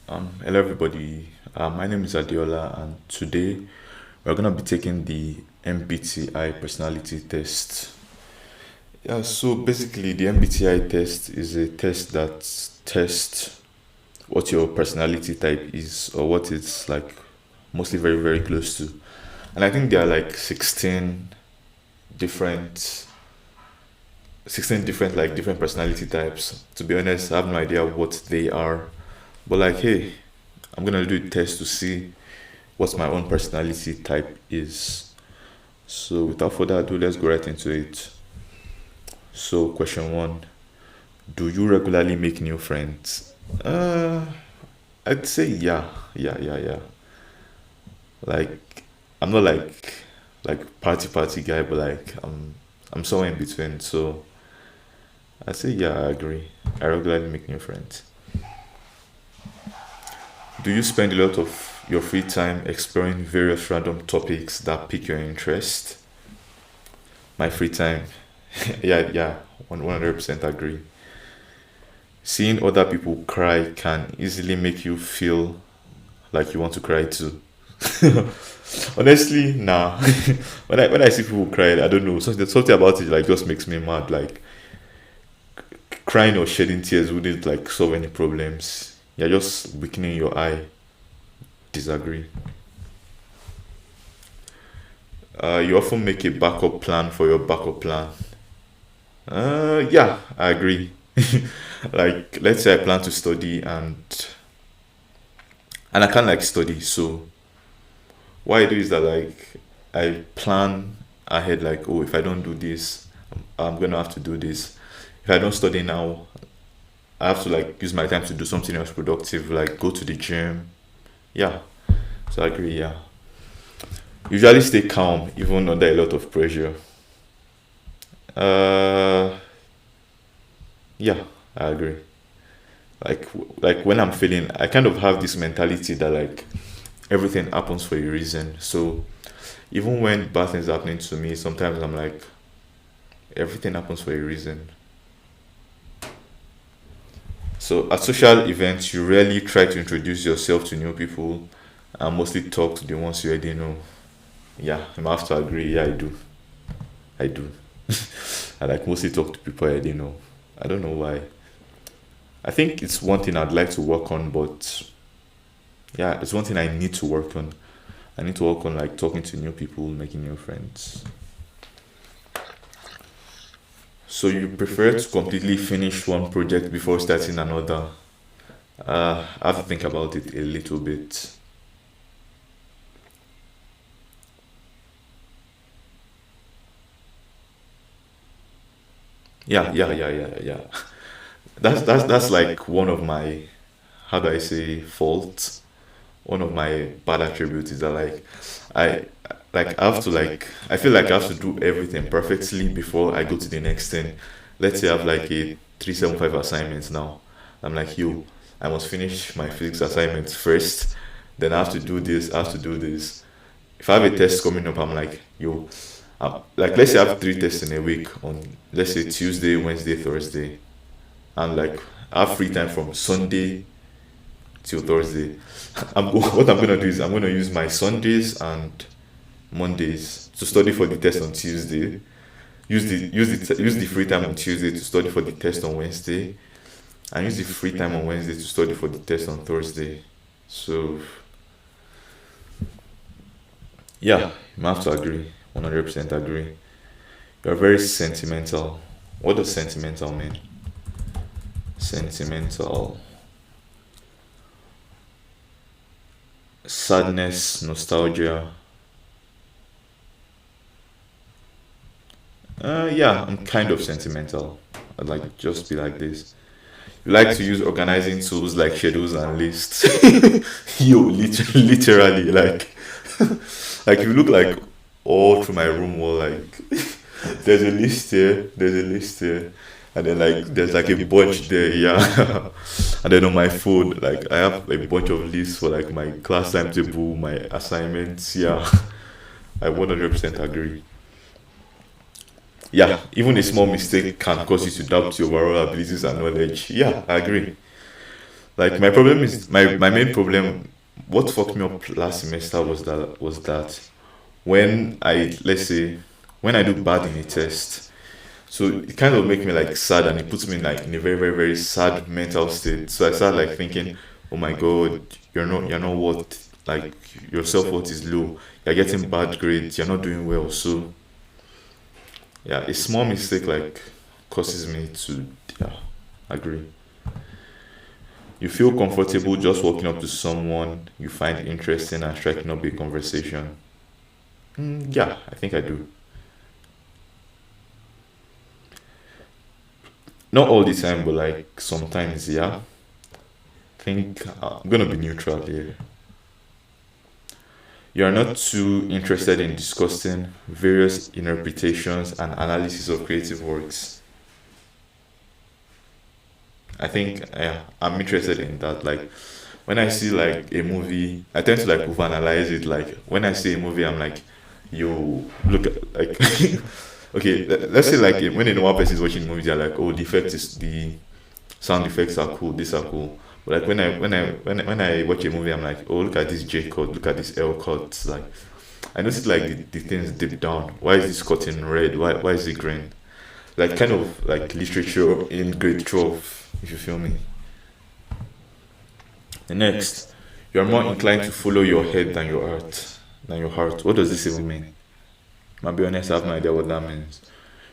Hello everybody. My name is Adiola, and today we're gonna be taking the MBTI personality test. Yeah, so basically, the MBTI test is a test that tests what your personality type is, or what it's like, mostly very very close to. And I think there are like different 16 different like different personality types. To be honest, I have no idea what they are, but like, hey, I'm gonna do a test to see what my own personality type is. So without further ado, let's go right into it. So question one: do you regularly make new friends? I'd say yeah, yeah. Like, I'm not like party guy, but like I'm somewhere in between. So I'd say yeah, I agree. I regularly make new friends. Do you spend a lot of your free time exploring various random topics that pique your interest? My free time, yeah, 100% agree. Seeing other people cry can easily make you feel like you want to cry too. Honestly, nah. When I see people cry, I don't know. There's something about it like just makes me mad. Like, crying or shedding tears wouldn't like solve any problems. You're just weakening your eye. Disagree. You often make a backup plan for your backup plan. Yeah, I agree. Like, let's say I plan to study and I can't like study. So what I do is that like I plan ahead. Like, oh, if I don't do this, I'm gonna have to do this. If I don't study now, I have to like use my time to do something else productive, like go to the gym. Yeah, so I agree. Yeah, usually stay calm even under a lot of pressure. Uh, yeah, I agree. Like when I'm feeling, I kind of have this mentality that like everything happens for a reason. So even when bad things are happening to me, sometimes I'm like, everything happens for a reason. So at social events, you rarely try to introduce yourself to new people and mostly talk to the ones you already know. Yeah, I have to agree. Yeah, I do. I do. I like mostly talk to people I already know. I don't know why. I think it's one thing I'd like to work on, but yeah, it's one thing I need to work on. I need to work on like talking to new people, making new friends. So you prefer to completely finish one project before starting another? I have to think about it a little bit. Yeah. That's like one of my, how do I say, faults. One of my bad attributes is that like I I have to like, I feel like I have to do everything perfectly before I go to the next thing. Let's say I have like a 375 assignments now. I'm like, yo, I must finish my physics assignments first. Then I have to do this. I have to do this. If I have a test coming up, I'm like, yo, like let's say I have three tests in a week on, let's say Tuesday, Wednesday, Thursday, and like I have free time from Sunday till Thursday. What I'm gonna do is I'm gonna use my Sundays and Mondays to study for the test on Tuesday. Use the free time on Tuesday to study for the test on Wednesday, and use the free time on Wednesday to study for the test on Thursday. So yeah, you have to agree. 100% agree. You're very sentimental. What does sentimental mean? Sentimental. Sadness, nostalgia. Yeah, I'm kind of sentimental. I'd like just be like this. You like to use organizing tools like schedules and lists. Yo, literally, like if you look like all through my room wall, like there's a list here, and then like there's like a bunch there, yeah. And then on my phone, like I have a bunch of lists for like my class timetable, my assignments, yeah. I 100% agree. Yeah, even a small mistake can cause you to doubt your overall abilities and knowledge. Yeah, I agree. Like my problem is my main problem. What fucked me up last semester was that when I let's say when I do bad in a test, so it kind of make me like sad, and it puts me like in a very very very sad mental state. So I start like thinking, oh my god, you're not what, like your self worth is low. You're getting bad grades. You're not doing well. So yeah, a small mistake like causes me to, yeah, agree. You feel comfortable just walking up to someone you find interesting and striking up a conversation. Yeah, I think I do. Not all the time, but like sometimes, yeah. I think I'm gonna be neutral here. You are not too interested in discussing various interpretations and analysis of creative works. I think, yeah, I'm interested in that. Like when I see like a movie, I tend to like overanalyze it. Like when I see a movie, I'm like, yo, look at like okay, let's say like when a normal person is watching a movie, they're like, oh, the sound effects are cool, these are cool. But like when I watch a movie, I'm like, oh, look at this J cut, look at this L cut. Like I notice like the things deep down. Why is this cut in red? Why is it green? Like kind of like literature in grade 12, if you feel me. The next, you are more inclined to follow your head than your heart. Than your heart. What does this even mean? I'll be honest, I have no idea what that means.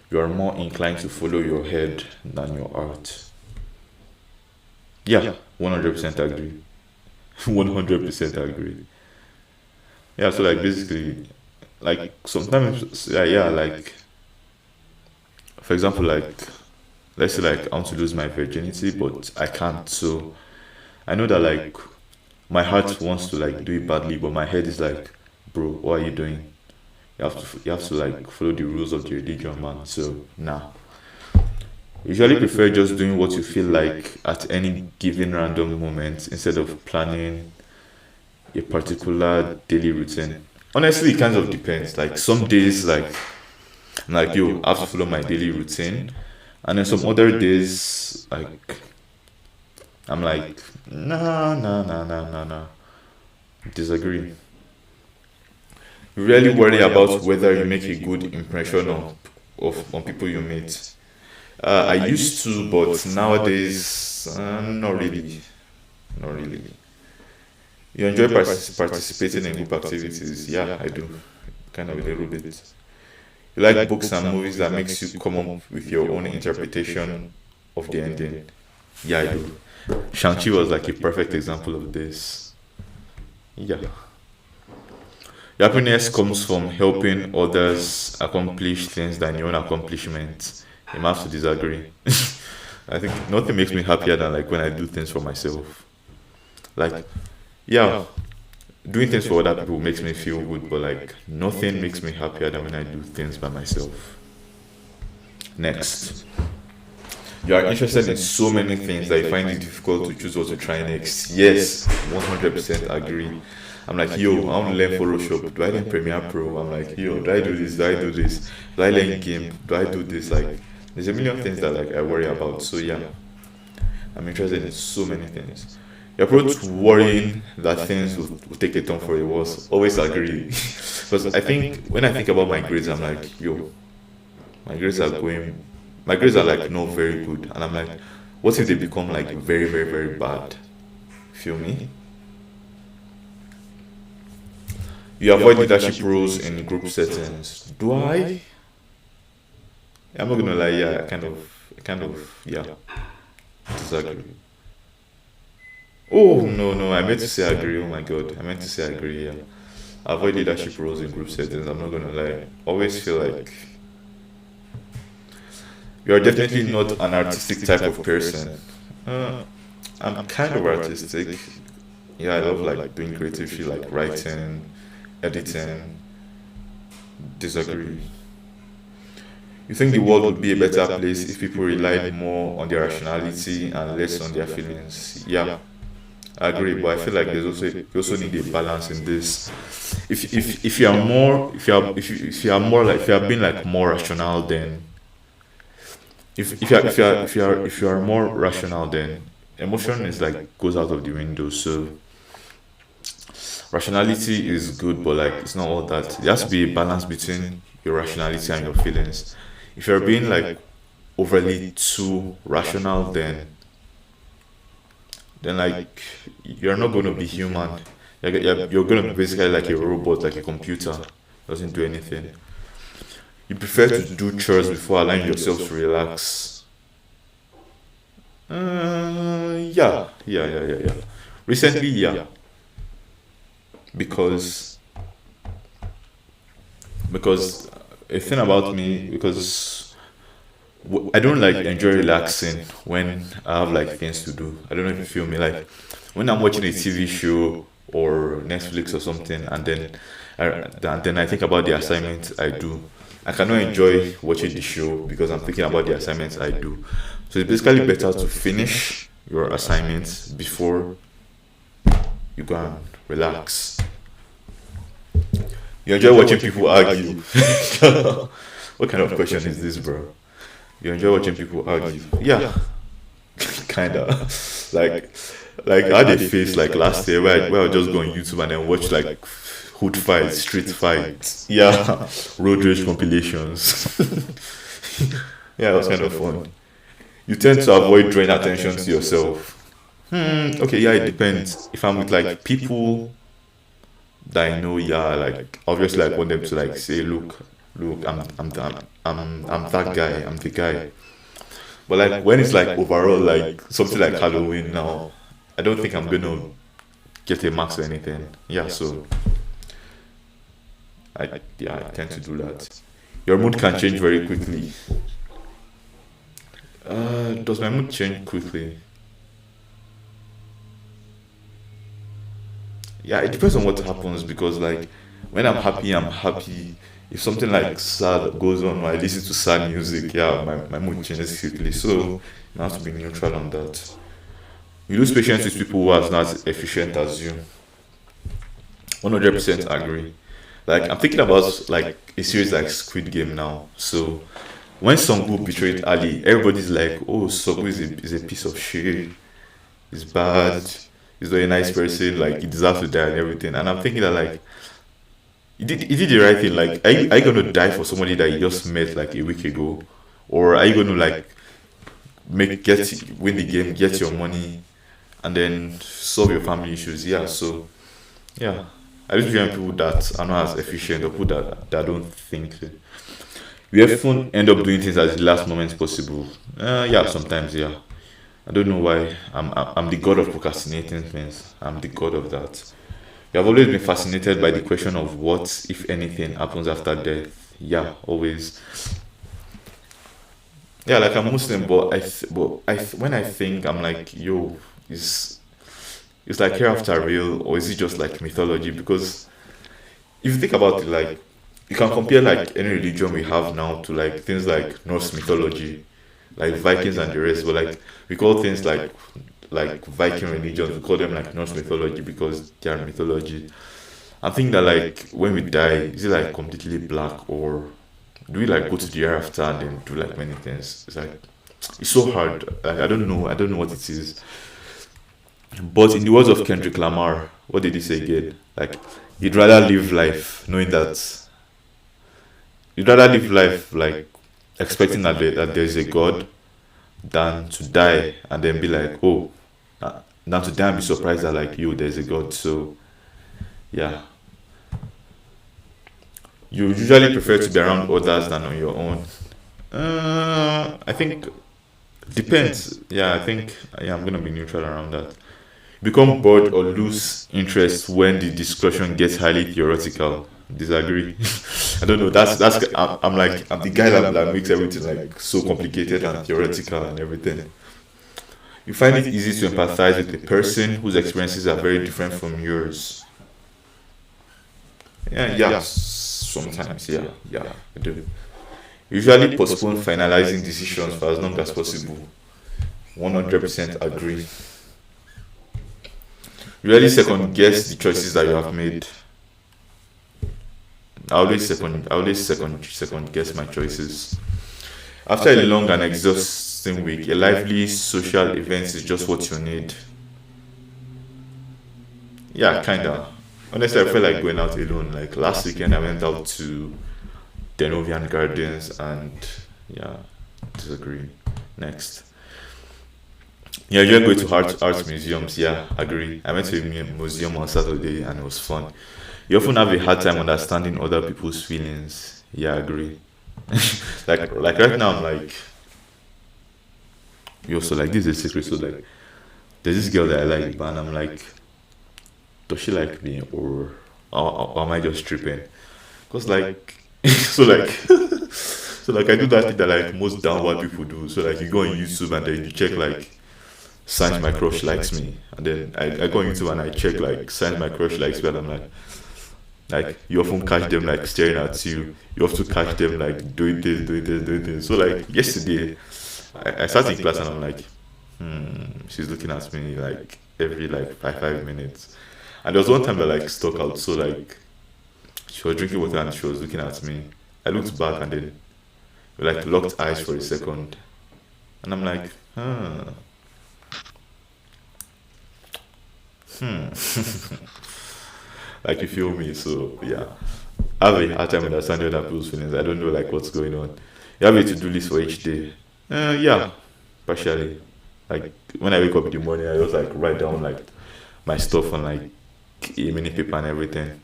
You are more inclined to follow your head than your heart. Yeah, 100% agree. 100% agree. Yeah, so like basically, like sometimes, yeah, yeah, like for example, like let's say like I want to lose my virginity, but I can't. So I know that like my heart wants to like do it badly, but my head is like, bro, what are you doing? You have to like follow the rules of the religion, man. So nah. Usually prefer just doing what you feel like at any given random moment instead of planning a particular daily routine. Honestly, it kind of depends. Like some days, like I'm like yo, I have to follow my daily routine, and then some other days, like I'm like nah, nah, nah, nah, nah, nah. Disagree. You really worry about whether you make a good impression on people you meet. I used to, but nowadays, not really. Not really. You enjoy participating in group activities? Yeah, I do. Kind of a little bit. You like books and movies that makes you come up with your own interpretation of the ending? Yeah, I do. Shang-Chi was like a perfect example of this. Yeah. Your happiness comes from helping others accomplish things than your own accomplishment. You might have to disagree. I think nothing makes me happier than like when I do things for myself. Like, yeah, doing things for other people makes me feel good, but like nothing makes me happier than when I do things by myself. Next, you are interested in so many things that you find it difficult to choose what to try next. Yes, 100% agree. I'm like, yo, I want to learn Photoshop. Do I learn Premiere Pro? I'm like, yo, do I do this? Do I do this? Do I learn game? Do I do this? Like, there's a million things that like I worry about. So yeah, I'm interested in so many things. Your approach to worrying that things will take a turn for the worse. Always agree. Because I think when I think about my grades, I'm like, yo, my grades are going, my grades are like not very good, and I'm like, what if they become like very very very bad? Feel me? You avoid leadership roles in group settings. Do I? I'm not gonna lie. Yeah, yeah, disagree. Oh no no, I meant to say agree. Oh my god, I meant to say agree. Yeah, avoid leadership roles in group settings. I'm not gonna lie. Always feel like you're definitely not an artistic type of person. Uh, I'm kind of artistic. Yeah, I love like doing creative shit like writing, editing. Disagree. You think the world would be a better place if people relied more on their rationality and less on their feelings? Yeah, I agree, but I feel like you also need a balance in this. If you are more if you are more like if you are being like more rational, then if you are more rational, then emotion is like goes out of the window. So rationality is good, but like it's not all that. There has to be a balance between your rationality and your feelings. If you're being like overly too rational, then like you're not going to be human. You're going to be basically like a robot, like a computer. Doesn't do anything. You prefer to do chores before allowing yourself to relax. Yeah. Recently, yeah, because because a thing about me, because I don't like enjoy relaxing when I have like things to do. I don't know if you feel me. Like when I'm watching a TV show or Netflix or something, and then I think about the assignments I do. I cannot enjoy watching the show because I'm thinking about the assignments I do. So it's basically better to finish your assignments before you go and relax. You enjoy watching people argue. What kind of question is this, bro? You enjoy watching people argue? Yeah, kinda. like, like I had a phase like last year where I would just go on YouTube and then watch like hood fights, street fights, yeah, road rage compilations. Yeah, it was kind of fun. You tend to avoid drawing attention to yourself. Okay, yeah, it depends. If I'm with like people that I know, yeah, like obviously I want them to like say, look, I'm that guy, I'm the guy. But like when it's like overall like something like Halloween now, I don't think I'm gonna get a max or anything. Yeah, so I tend to do that. Your mood can change very quickly. Does my mood change quickly? Yeah, it depends on what happens because like when I'm happy, I'm happy. If something like sad goes on or I listen to sad music, yeah, my mood changes quickly. So you have to be neutral on that. You lose patience with people who are not as efficient as you. 100% agree. Like I'm thinking about like a series like Squid Game now. So when Songu betrayed Ali, everybody's like, "Oh, Songu is a piece of shit. He's bad. He's not a nice person. Like he deserves to die and everything." And I'm thinking that like he did the right thing. Like, are you gonna die for somebody that you just met like a week ago, or are you gonna like make get win the game, get your money, and then solve your family issues? Yeah. So yeah, I just join people that are not as efficient or people that don't think. We often end up doing things at the last moment possible. Yeah, sometimes, yeah. I don't know why. I'm the god of procrastinating things. I'm the god of that. You have always been fascinated by the question of what, if anything, happens after death. Yeah, always. Yeah, like I'm Muslim, when I think, I'm like, yo, is it's like hereafter real, or is it just like mythology? Because if you think about it, like you can compare like any religion we have now to like things like Norse mythology, like Vikings and the rest. But like we call things like Viking religions, we call them like Norse mythology because they are mythology. I think that like when we die, is it like completely black, or do we like go to the hereafter and then do like many things? It's like it's so hard. I don't know. I don't know what it is. But in the words of Kendrick Lamar, what did he say again? Like you'd rather live life knowing that you'd rather live life like expecting that there's a God than to die and then be like, oh, than to die and be surprised that like you there's a God. So yeah, you usually prefer to be around others than on your own. I think depends. Yeah, I think yeah, I'm gonna be neutral around that. Become bored or lose interest when the discussion gets highly theoretical. Disagree. I don't know. I'm like I'm the guy that makes everything like so complicated and theoretical and everything. You find it easy to empathize with a person whose experiences are very different from yours. Yeah, sometimes, yeah, I do. Usually postpone finalizing decisions for as long as possible. 100% agree. Really second guess the choices that you have made. I always second guess my choices. After a long and same week. A lively social event is just what you need. Yeah, kinda. Honestly, I feel like going out alone. Like last weekend, I went out to Denovian Gardens and yeah, disagree. Next. Yeah, you're going to art museums. Yeah, agree. I went to a museum on Saturday and it was fun. You often have a hard time understanding other people's feelings. Yeah, agree. Like right now, I'm like, you also like this is a secret. So like, there's this girl that I like, but I'm like, does she like me or am I just tripping? Cause like, so like, so like I do that thing that like most downward people do. So like you go on YouTube and then you check like signs my crush likes me, and then I go on YouTube and I check like signs my crush likes me, and I'm like you often catch them like staring at you. You often catch them like doing this, doing this, doing this. So like yesterday, I sat in class and I'm like, she's looking at me like every like 5 minutes. And there was one time that like stuck out. So like she was drinking water and she was looking at me. I looked back and then we like locked eyes for a second, and I'm like, like you feel me. So yeah, I have a hard time understanding other people's feelings. I don't know like what's going on. You have a to do list for each day. Yeah, partially. Like when I wake up in the morning, I just like write down like my stuff on like a mini paper and everything.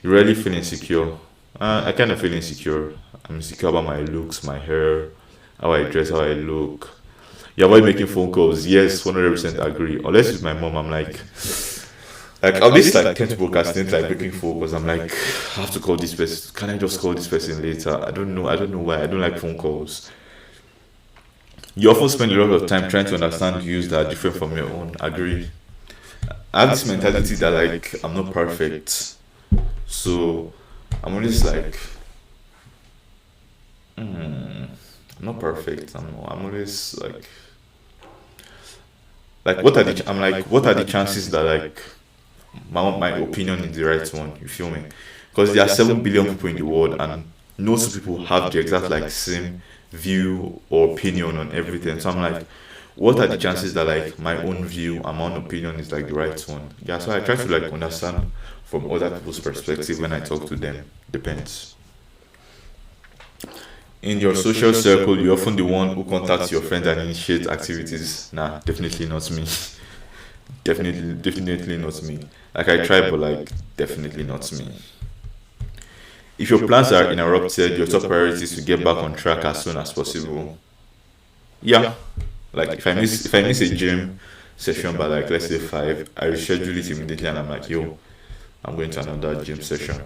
You really feel insecure. I kind of feel insecure. I'm insecure about my looks, my hair, how I dress, how I look. You avoid making phone calls. Yes, 100% agree. Unless it's my mom, I'm like at least like tend to procrastinate like making phone calls. I'm like, I have to call this person. Can I just call this person later? I don't know. I don't know why. I don't like phone calls. You often spend a lot of time trying to understand views that are different from your own. Agree. I have this mentality that like I'm not perfect, so I'm always like, I'm not perfect. I'm always like what are the I'm like what are the chances that like my opinion is the right one? You feel me? Because there are 7 billion people in the world, and no two people have the exact like same view or opinion on everything. So I'm like, what are the chances that like my own view and my own opinion is like the right one? Yeah, so I try to like understand from other people's perspective when I talk to them. Depends. In your social circle, you're often the one who contacts your friends and initiates activities. Nah, definitely not me. Definitely not me. Like I try, but like definitely not me. If your plans are interrupted, your top priority is to get back on track as soon as possible. Yeah, like if I miss a gym session by like let's say 5, I reschedule it immediately and I'm like, yo, I'm going to another gym session.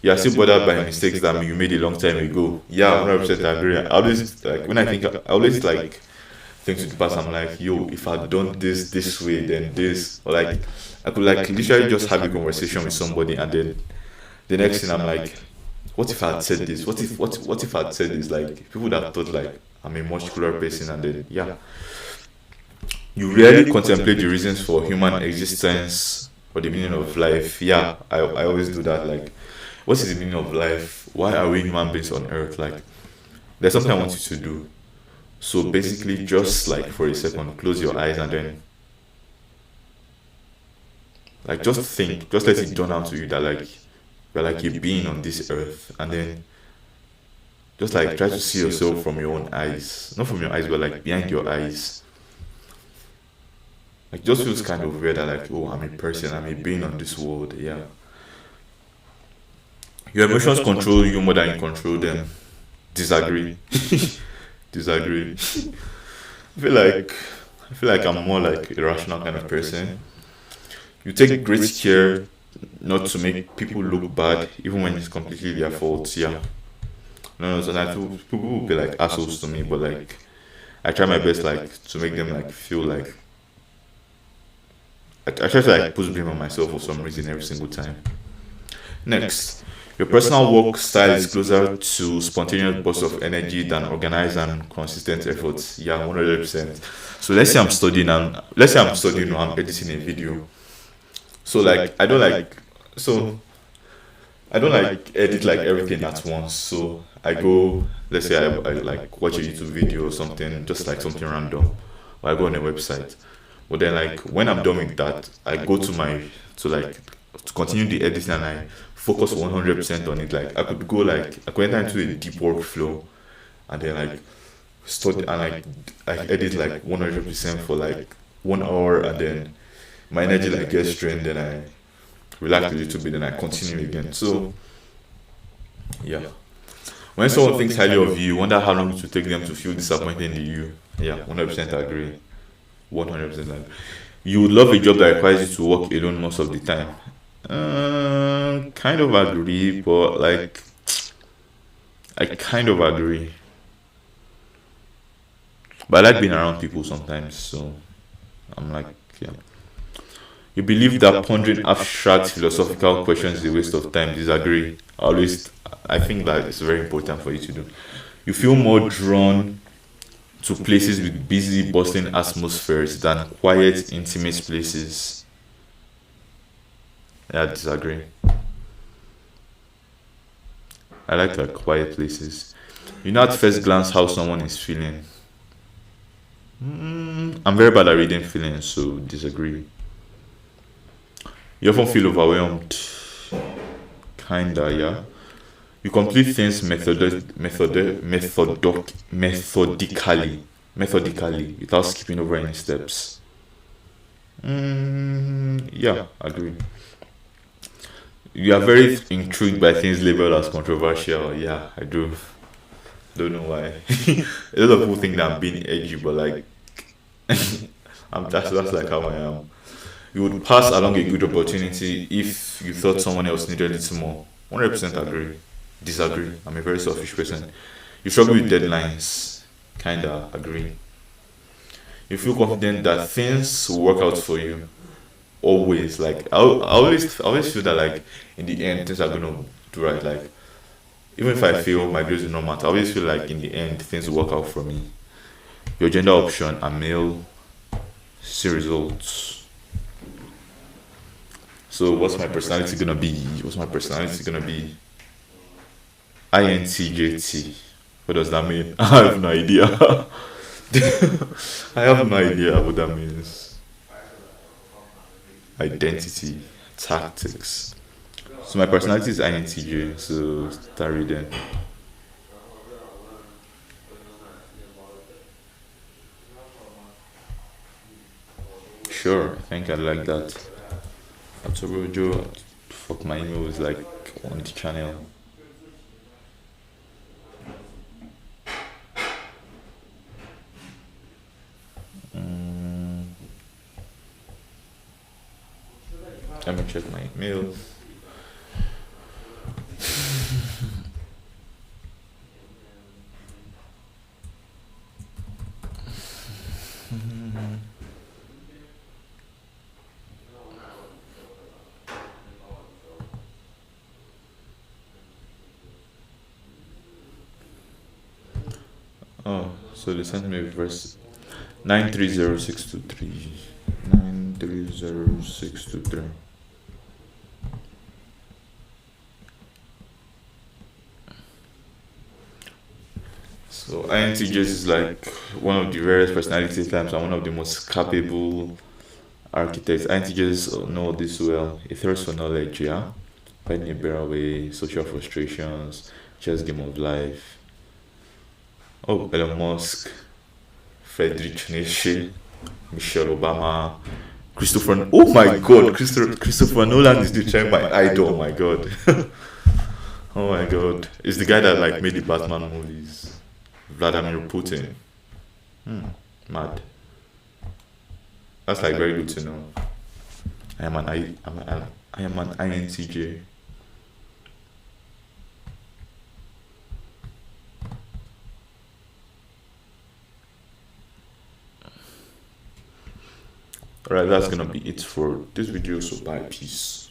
You're still bothered by mistakes that you made a long time ago. Yeah, 100% agree. I always like when I always like think to the past. I'm like, yo, if I'd done this way, then this, or like I could like literally just have a conversation with somebody, and then the next thing I'm like, what if I had said this? What if I'd said this? Like people would have thought like I'm a much cooler person, and then yeah, you rarely contemplate the reasons for human existence or the meaning of life. Yeah, I always do that. Like, what is the meaning of life? Why are we human beings on earth? Like, there's something I want you to do. So basically, just like for a second, close your eyes and then like just think, just let it dawn out to you that like you're like a being on this earth, and then just like try to see yourself from your own eyes, not from your eyes, but like behind your eyes. Like just feels kind of weird that like, oh, I'm a person, I'm a being on this world. Yeah, your emotions control you more than you control them. Disagree. Disagree. I feel like I'm more like a rational kind of person. You take great care not to make people look bad, even when it's completely their fault. Yeah. No, no, so like people will be like assholes to me, but like I try my best like to make them like feel like I try to like put blame on myself for some reason every single time. Next, your personal work style is closer to spontaneous bursts of energy than organized and consistent efforts. Yeah, 100%. So let's say I'm studying or I'm editing a video. So like I don't like so I don't like edit like everything at once. So I go, let's say I like watch a YouTube video or something, just like something random, or I go on a website. But then like when I'm done with that, I go to my to like to continue the editing and I focus 100% on it. Like I could enter into a deep workflow and then like study and like I edit like 100% for like 1 hour and then my energy like gets drained. Then I relax a little bit, then I continue again. So yeah. When someone thinks highly of you, wonder how long it will take them to feel disappointed in you. Yeah, 100% agree. 100% agree. You would love a job that requires you to work alone most of the time. Kind of agree, but like I kind of agree. But I like being around people sometimes, so I'm like, yeah. You believe that pondering abstract philosophical questions is a waste of time. Disagree. I think that it's very important for you to do. You feel more drawn to places with busy, bustling atmospheres than quiet, intimate places. Yeah, I disagree. I like quiet places. You know at first glance how someone is feeling. I'm very bad at reading feelings, so disagree. You often feel overwhelmed. Kinda, yeah. You complete things methodically, without skipping over any steps. Yeah, agree. You are very intrigued by things labeled as controversial. Yeah, I do. Don't know why. A lot of people think that I'm being edgy, but like, that's like how I am. You would pass along a good opportunity if you thought someone else needed it more. 100% agree. Disagree. I'm a very selfish person. You struggle with deadlines. Kinda agree. You feel confident that things will work out for you. Always. Like I always feel that like in the end things are gonna do right. Like even if I feel my grades will not matter, I always feel like in the end things will work out for me. Your gender option, are male, see results. So what's my personality gonna be? What's my personality gonna be? INTJT. What does that mean? I have no idea. I have no idea what that means. Identity, tactics. So my personality is INTJ. So start reading. Sure, I think I like that. Atorojo, fuck my email is like on the channel. Mm, Let me check my email. Oh, so they sent me a verse 930623. 930623. So INTJs is like one of the rarest personality types and one of the most capable architects. INTJs know this well. A thirst for knowledge, yeah. Finding a better way, social frustrations, chess game of life. Oh, Elon Musk, Friedrich Nietzsche, Michelle Obama, Christopher. Oh my God, Christopher Nolan is literally my idol. Oh my God. Oh my God, it's the guy that like made the Batman movies. Vladimir Putin. Mad. That's like very good to know. I am an INTJ. Alright, that's gonna be it for this video. So bye, peace.